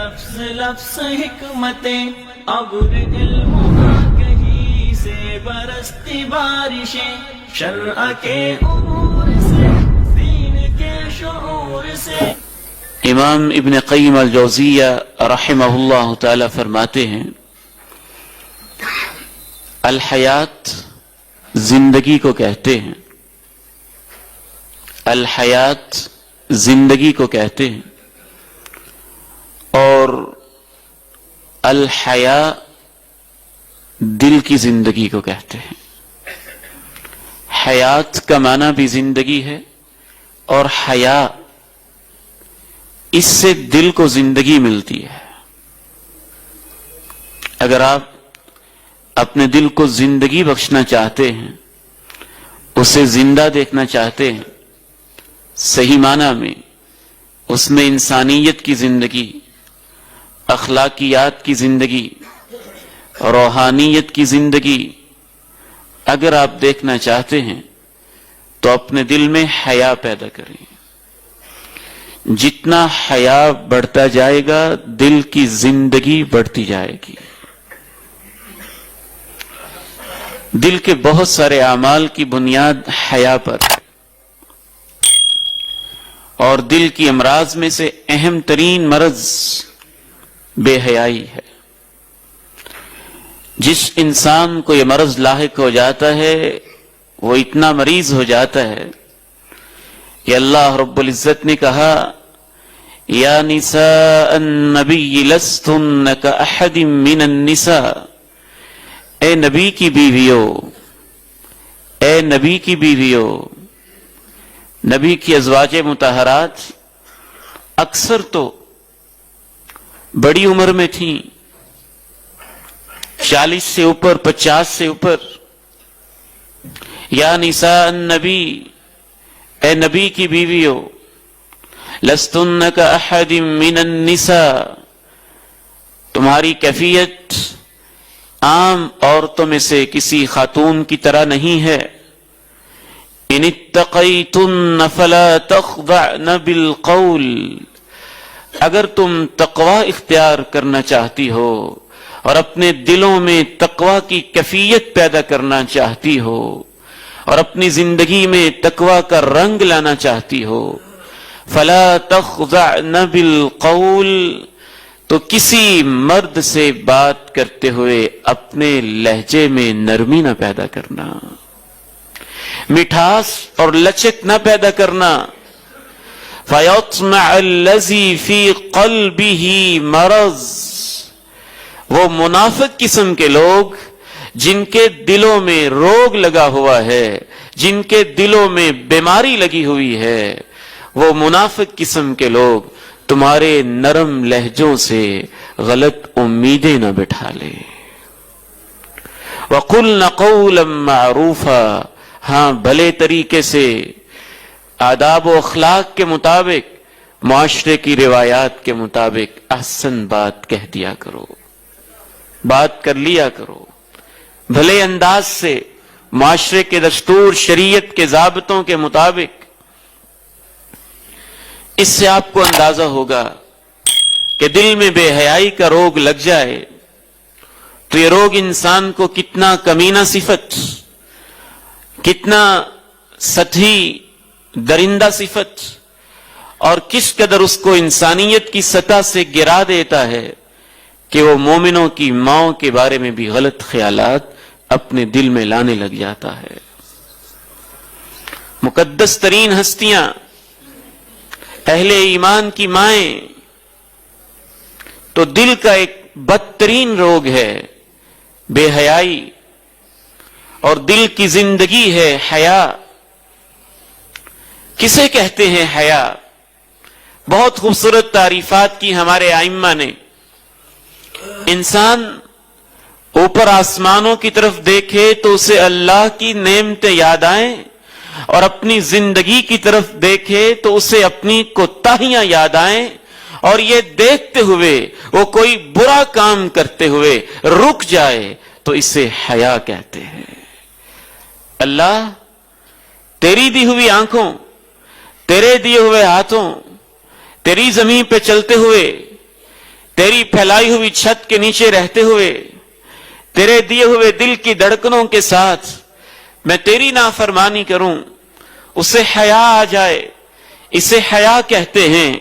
لفظ لفظ حکمتیں ابر علم آگہی سے برستی بارشیں شرع کے امور سے دین کے شعور سے. امام ابن قیم الجوزیہ رحمہ اللہ تعالی فرماتے ہیں الحیات زندگی کو کہتے ہیں، الحیات زندگی کو کہتے ہیں، اور الحیا دل کی زندگی کو کہتے ہیں. حیات کا معنی بھی زندگی ہے اور حیا اس سے دل کو زندگی ملتی ہے. اگر آپ اپنے دل کو زندگی بخشنا چاہتے ہیں، اسے زندہ دیکھنا چاہتے ہیں، صحیح معنی میں اس میں انسانیت کی زندگی، اخلاقیات کی زندگی، روحانیت کی زندگی اگر آپ دیکھنا چاہتے ہیں تو اپنے دل میں حیا پیدا کریں. جتنا حیا بڑھتا جائے گا دل کی زندگی بڑھتی جائے گی. دل کے بہت سارے اعمال کی بنیاد حیا پر ہے، اور دل کی امراض میں سے اہم ترین مرض بے حیائی ہے. جس انسان کو یہ مرض لاحق ہو جاتا ہے وہ اتنا مریض ہو جاتا ہے کہ اللہ رب العزت نے کہا یا نساء النبی لستن کاحد من النساء، اے نبی کی بیویو، اے نبی کی بیویو. نبی کی ازواج مطہرات اکثر تو بڑی عمر میں تھیں، 40 سے اوپر، 50 سے اوپر. یا نساء النبی، اے نبی کی بیویو، لستن کاحد من النساء، تمہاری کیفیت عام عورتوں میں سے کسی خاتون کی طرح نہیں ہے. ان اتقیتن فلا تخضعن بالقول، اگر تم تقوی اختیار کرنا چاہتی ہو اور اپنے دلوں میں تقوی کی کیفیت پیدا کرنا چاہتی ہو اور اپنی زندگی میں تقوی کا رنگ لانا چاہتی ہو، فلا تخضعن بالقول، تو کسی مرد سے بات کرتے ہوئے اپنے لہجے میں نرمی نہ پیدا کرنا، مٹھاس اور لچک نہ پیدا کرنا. فَيَطْمَعَ الَّذِي فِي قَلْبِهِ مرض، وہ منافق قسم کے لوگ جن کے دلوں میں روگ لگا ہوا ہے، جن کے دلوں میں بیماری لگی ہوئی ہے، وہ منافق قسم کے لوگ تمہارے نرم لہجوں سے غلط امیدیں نہ بٹھا لے. وَقُلْنَ قَوْلًا مَعْرُوفًا، ہاں بھلے طریقے سے آداب و اخلاق کے مطابق، معاشرے کی روایات کے مطابق احسن بات کہہ دیا کرو، بات کر لیا کرو بھلے انداز سے، معاشرے کے دستور شریعت کے ضابطوں کے مطابق. اس سے آپ کو اندازہ ہوگا کہ دل میں بے حیائی کا روگ لگ جائے تو یہ روگ انسان کو کتنا کمینہ صفت، کتنا سطحی درندہ صفت، اور کس قدر اس کو انسانیت کی سطح سے گرا دیتا ہے کہ وہ مومنوں کی ماؤں کے بارے میں بھی غلط خیالات اپنے دل میں لانے لگ جاتا ہے. مقدس ترین ہستیاں، اہل ایمان کی مائیں، تو دل کا ایک بدترین روگ ہے بے حیائی، اور دل کی زندگی ہے حیا. کسے کہتے ہیں حیا؟ بہت خوبصورت تعریفات کی ہمارے ائمہ نے. انسان اوپر آسمانوں کی طرف دیکھے تو اسے اللہ کی نعمتیں یاد آئیں، اور اپنی زندگی کی طرف دیکھے تو اسے اپنی کوتاہیاں یاد آئیں، اور یہ دیکھتے ہوئے وہ کوئی برا کام کرتے ہوئے رک جائے تو اسے حیا کہتے ہیں. اللہ، تیری دی ہوئی آنکھوں، تیرے دیے ہوئے ہاتھوں، تیری زمین پہ چلتے ہوئے تیری پھیلائی ہوئی چھت کے نیچے رہتے ہوئے تیرے دیے ہوئے دل کی دھڑکنوں کے ساتھ میں تیری نافرمانی کروں، اسے حیا آ جائے. اسے حیا کہتے ہیں.